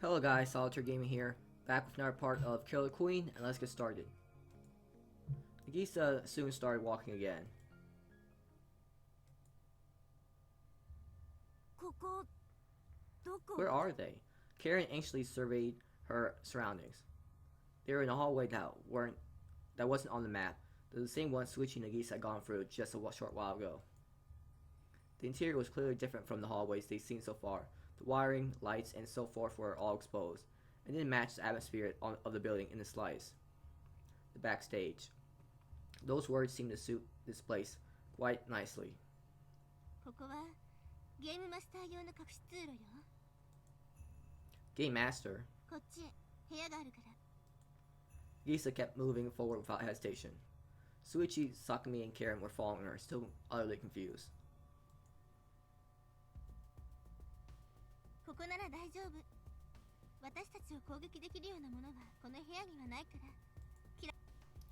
Hello guys, Solitaire Gaming here, back with another part of Killer Queen, and let's get started. Nagisa soon started walking again. Where are they? Karen anxiously surveyed her surroundings. They were in a hallway that wasn't on the map. They're the same one Suichi and Nagisa had gone through just a short while ago. The interior was clearly different from the hallways they'd seen so far. The wiring, lights, and so forth were all exposed, and didn't match the atmosphere of the building in the slice. The backstage. Those words seemed to suit this place quite nicely. Game Master? Nagisa kept moving forward without hesitation. Suichi, Sakumi, and Karen were following her, still utterly confused.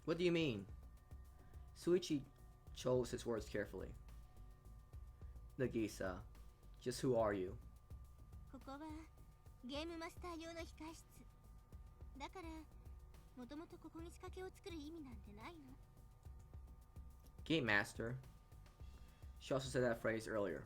What do you mean? Suichi chose his words carefully. Nagisa, just who are you? Game Master? She also said that phrase earlier.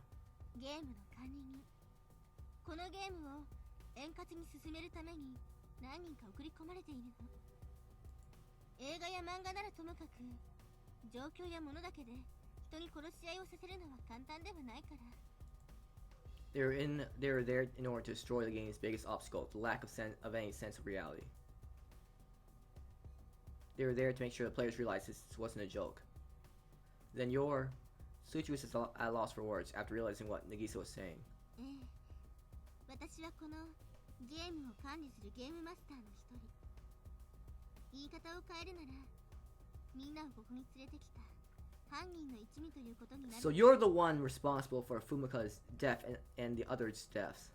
They were there in order to destroy the game's biggest obstacle, the lack of any sense of reality. They were there to make sure the players realized this wasn't a joke. Then Suichi was at a loss for words after realizing what Nagisa was saying. So you're the one responsible for Fumika's death and the others' deaths.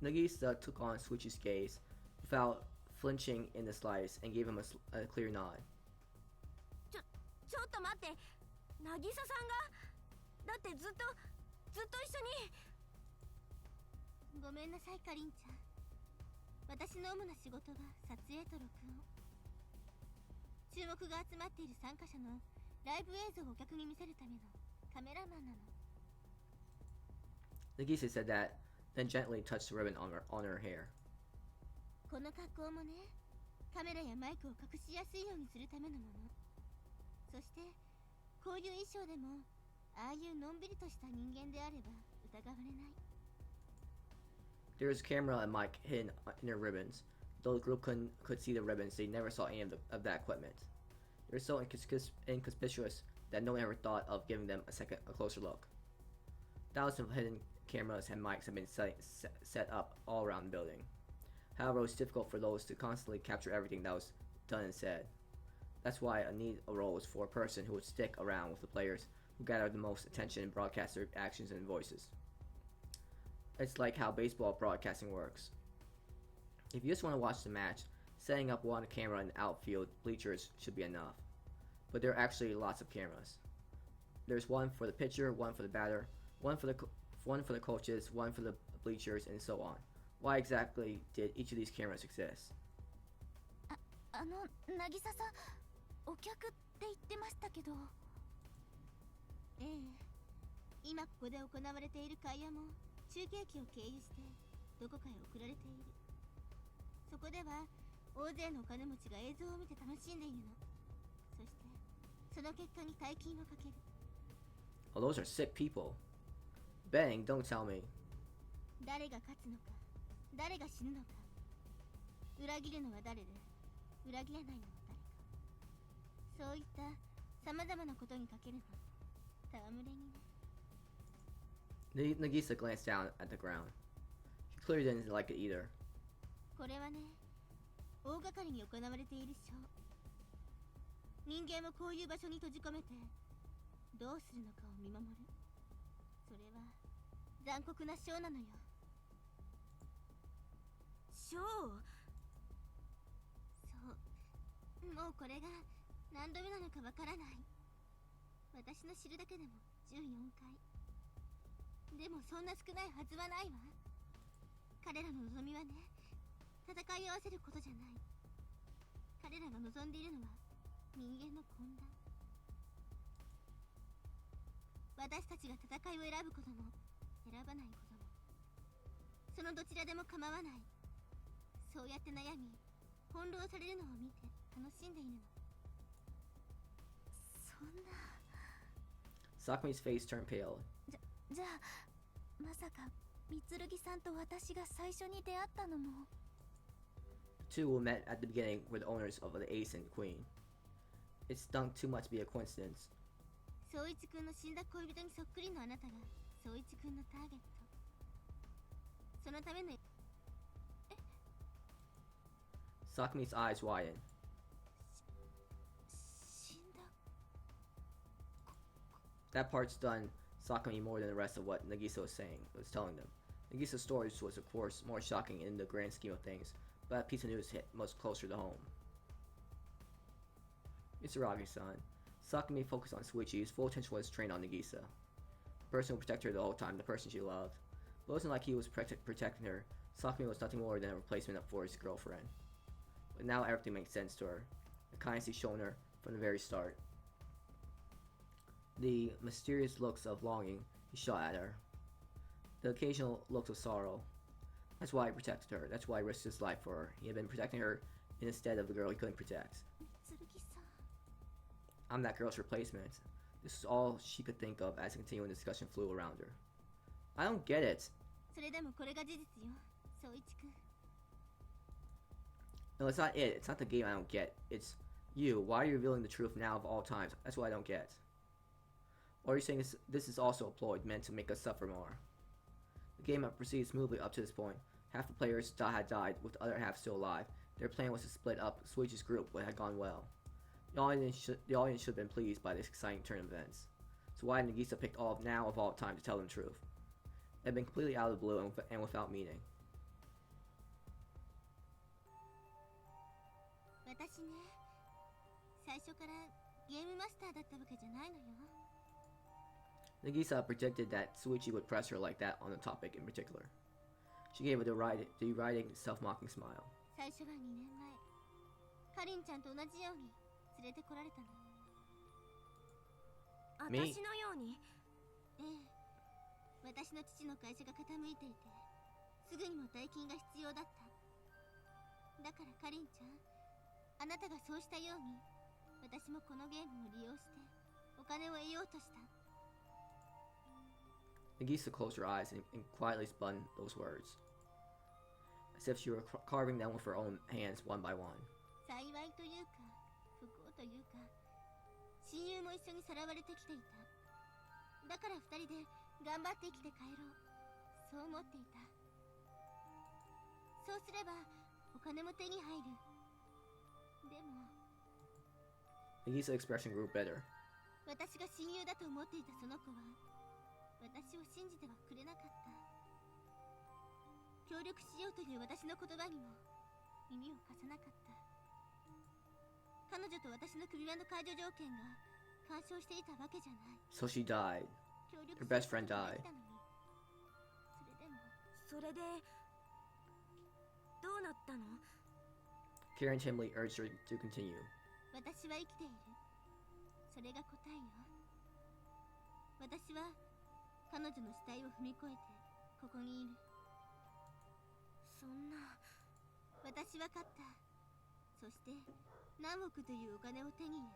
Nagisa took on Suichi's gaze without flinching in the slightest and gave him a clear nod. Nagisa said that, then gently touched the ribbon on her hair. There was a camera and mic hidden in her ribbons. Though the group could see the ribbons, they never saw any of that equipment. They were so inconspicuous that no one ever thought of giving them a closer look. Thousands of hidden cameras and mics have been set up all around the building. However, it was difficult for those to constantly capture everything that was done and said. That's why a need arose for a person who would stick around with the players who gathered the most attention and broadcast their actions and voices. It's like how baseball broadcasting works. If you just want to watch the match, setting up one camera in the outfield bleachers should be enough. But there are actually lots of cameras. There's one for the pitcher, one for the batter, one for the coaches, one for the bleachers, and so on. Why exactly did each of these cameras exist? Oh, those are sick people. Bang, don't tell me. Nagisa glanced down at the ground. She clearly didn't like it either. 彼らの望みはね、戦い合わせることじゃない。彼らが望んでいるのは人間の混乱。私たちが戦いを選ぶことも選ばないことも、そのどちらでも構わない。そうやって悩み翻弄されるのを見て楽しんでいるの。そんな。 Sakumi's face turned pale. じゃあまさか三剣さんと私が最初に出会ったのも。 The two who met at the beginning were the owners of the Ace and Queen. It stung too much to be a coincidence. 宗一君の死んだ恋人にそっくりのあなたが宗一君のターゲット。そのための。 Sakumi's eyes widened. 死んだ。 That part stunned Sakumi more than the rest of what Nagisa was telling them. Nagisa's story was, of course, more shocking in the grand scheme of things, but that piece of news hit much closer to home. Mitsuragi-san. Sakumi focused on Suichi, whose full attention was trained on Nagisa. The person who protected her the whole time, the person she loved. But it wasn't like he was protecting her. Sakumi was nothing more than a replacement for his girlfriend. But now everything makes sense to her. The kindness he's shown her from the very start. The mysterious looks of longing he shot at her. The occasional looks of sorrow. That's why he protected her. That's why he risked his life for her. He had been protecting her instead of the girl he couldn't protect. I'm that girl's replacement. This is all she could think of as a continuing discussion flew around her. I don't get it. No, it's not it. It's not the game I don't get. It's you. Why are you revealing the truth now of all times? That's what I don't get. Or are you saying this is also a ploy meant to make us suffer more? The game had proceeded smoothly up to this point. Half the players had died, with the other half still alive. Their plan was to split up Switch's group, but it had gone well. The audience should have been pleased by this exciting turn of events. So why had Nagisa picked now of all time to tell them the truth? It had been completely out of the blue and without meaning. Nagisa predicted that Suichi would press her like that on the topic in particular. She gave a deriding, self-mocking smile. Me? 私の父の会社が傾いていて、すぐにも大金が必要だった。だからカリンちゃん、あなたがそうしたように、私もこのゲームを利用してお金を得ようとした。 Nagisa closed her eyes and quietly spun those words, as if she were carving them with her own hands one by one. 幸いというか、不幸というか、親友も一緒にさらわれてきていた。だから二人で頑張って生きて帰ろう。そう思っていた。そうすればお金も手に入る。でも Nagisa's expression grew bitter. 私が親友だと思っていたその子は私を信じてはくれなかった。協力しようという私の言葉にも耳を貸さなかった。彼女と私の首輪の解除条件が干渉していたわけじゃない。 So she died. Her best friend died. それでどうなったの？ Karen timidly urged her to continue. 私は生きている。それが答えよ。私は彼女の死体を踏み越えてここにいる。そんな。私は勝った。そして何億というお金を手に入れ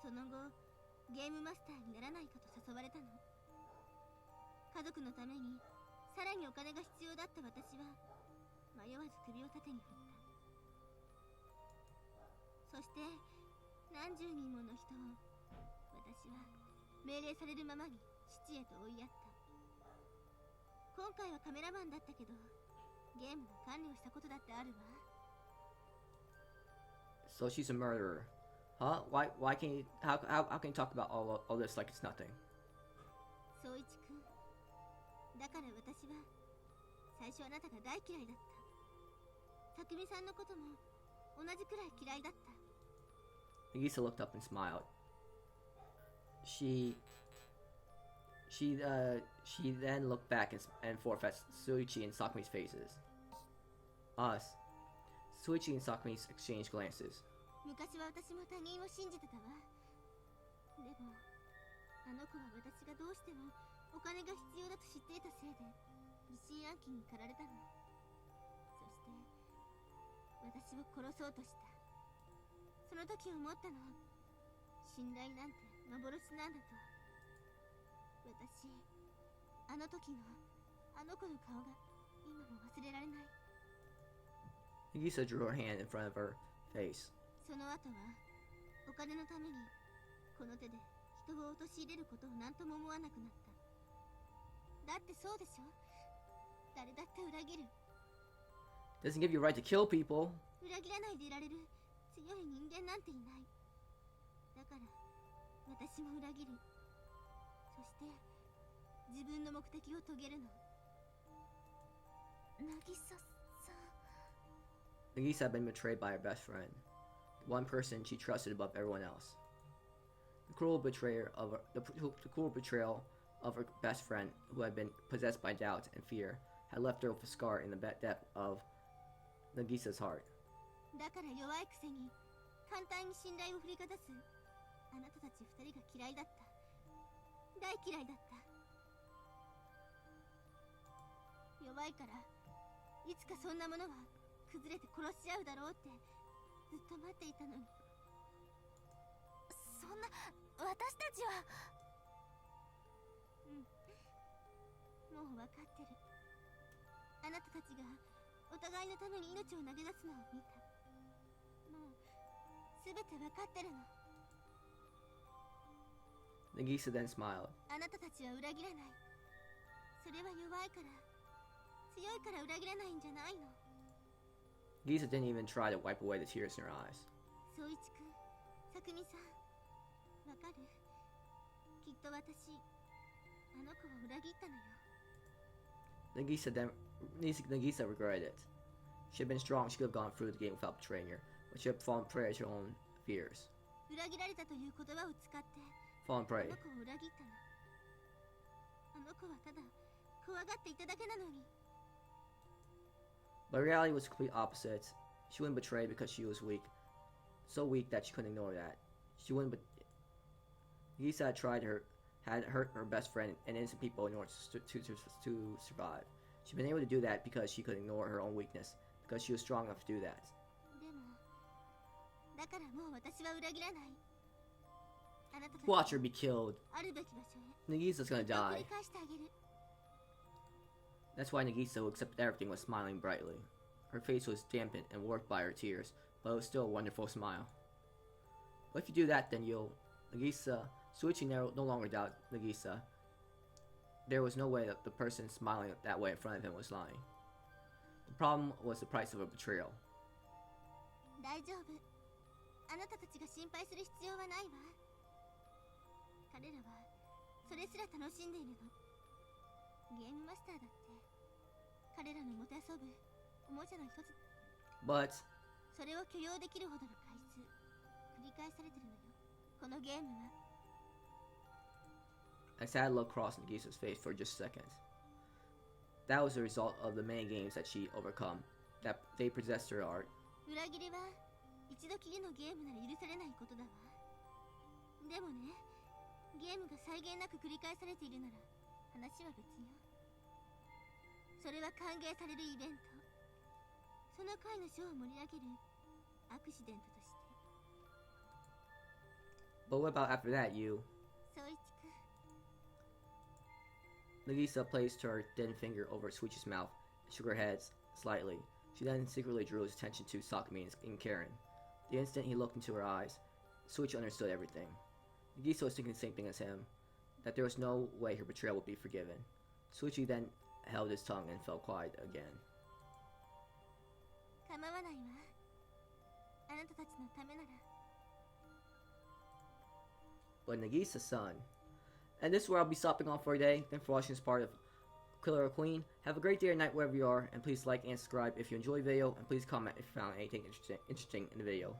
た。その後ゲームマスターにならないかと誘われたの。家族のためにさらにお金が必要だった私は迷わず首を縦に振った。そして何十人もの人を私は命令されるままに父へと追いやった。今回はカメラマンだったけどゲームの管理をしたことだってあるわ。 So she's a murderer. Huh? Why can you how can you talk about all this like it's nothing? 宗一君、だから私は最初あなたが大嫌いだった。さくみさんのことも同じくらい嫌いだった。 Nagisa looked up and smiled. She She then looked back and forth at Suichi and Sakumi's faces. Us. Suichi and Sakumi exchanged glances. 昔は私も他人を信じてたわ。でもあの子は私がどうしてもお金が必要だと知っていたせいで疑心暗鬼に駆られたの。そして私を殺そうとした。その時思ったの。信頼なんて幻なんだと。私、あの時のあの子の顔が今も忘れられない。Nagisa drew her hand in front of her face. その後はお金のためにこの手で人を陥れることを何とも思わなくなった。だってそうでしょ。誰だって裏切る。 Doesn't give you a right to kill people. 裏切らないでいられる強い人間なんていない。だから私も裏切る。そして自分の目的を遂げるの。渚さん。 Nagisa had been betrayed by her best friend, the one person she trusted above everyone else. The cruel betrayal of her best friend, who had been possessed by doubt and fear, had left her with a scar in the depth of Nagisa's heart. だから弱いくせに簡単に信頼を振りかざすあなたたち二人が嫌いだった。大嫌いだった。弱いからいつかそんなものは崩れて殺し合うだろうってずっと待っていたのに。そんな私たちは。もう分かってる。あなたたちがお互いのために命を投げ出すのを見た。もう全て分かってるの。 Nagisa then smiled. あなたたちは裏切らない。それは弱いから強いから裏切らないんじゃないの。 Nagisa didn't even try to wipe away the tears in her eyes. 宗一くん、さくみさん、わかる？きっと私、あの子を裏切ったのよ。 Nagisa regretted it. She had been strong, she could have gone through the game without betraying her, but she had fallen prey to her own fears. 裏切られたという言葉を使って、 Fallen あ prey. の子を裏切ったの。あの子はただ怖がっていただけなのに。 But reality was the complete opposite. She wouldn't betray because she was weak. So weak that she couldn't ignore that. She wouldn't Nagisa had hurt her best friend and innocent people in order to survive. She'd been able to do that because she could ignore her own weakness, because she was strong enough to do that. でも、だからもう私は裏切らない。あなたたち Watch her be killed. あるべき場所へ。 Nagisa's gonna きっと die. 繰り返してあげる。 That's why Nagisa, who accepted everything, was smiling brightly. Her face was dampened and warped by her tears, but it was still a wonderful smile. But if you do that, then you'll... Suichi no longer doubted Nagisa. There was no way that the person smiling that way in front of him was lying. The problem was the price of a betrayal. 大丈夫。あなたたちが心配する必要はないわ。彼らはそれすら楽しんでいるの。ゲームマスターだって彼らのもてあそぶおもちゃの一つ。 But それを許容できるほどの回数繰り返されてるのよ、このゲームは。 a sad look crossed Nagisa's face for just a second. That was the result of the many games that she overcome, that they possessed her art. 裏切りは一度きりのゲームなら許されないことだわ。でもね、ゲームが際限なく繰り返されているなら話は別よ。それは歓迎されるイベント、その回のショーを盛り上げるアクシデントとして。 But what about after that, you? 宗一くん。 Nagisa placed her thin finger over Suichi's mouth and shook her head slightly. She then secretly drew his attention to Sakumi and Karen. The instant he looked into her eyes, Suichi understood everything. Nagisa was thinking the same thing as him, that there was no way her betrayal would be forgiven. Suichi then held his tongue and fell quiet again. 構わないわ。あなたたちのためなら。 But Nagisa's son. And this is where I'll be stopping off for today. Thanks for watching this part of Killer or Queen. Have a great day or night wherever you are, and please like and subscribe if you enjoyed the video, and please comment if you found anything interesting in the video.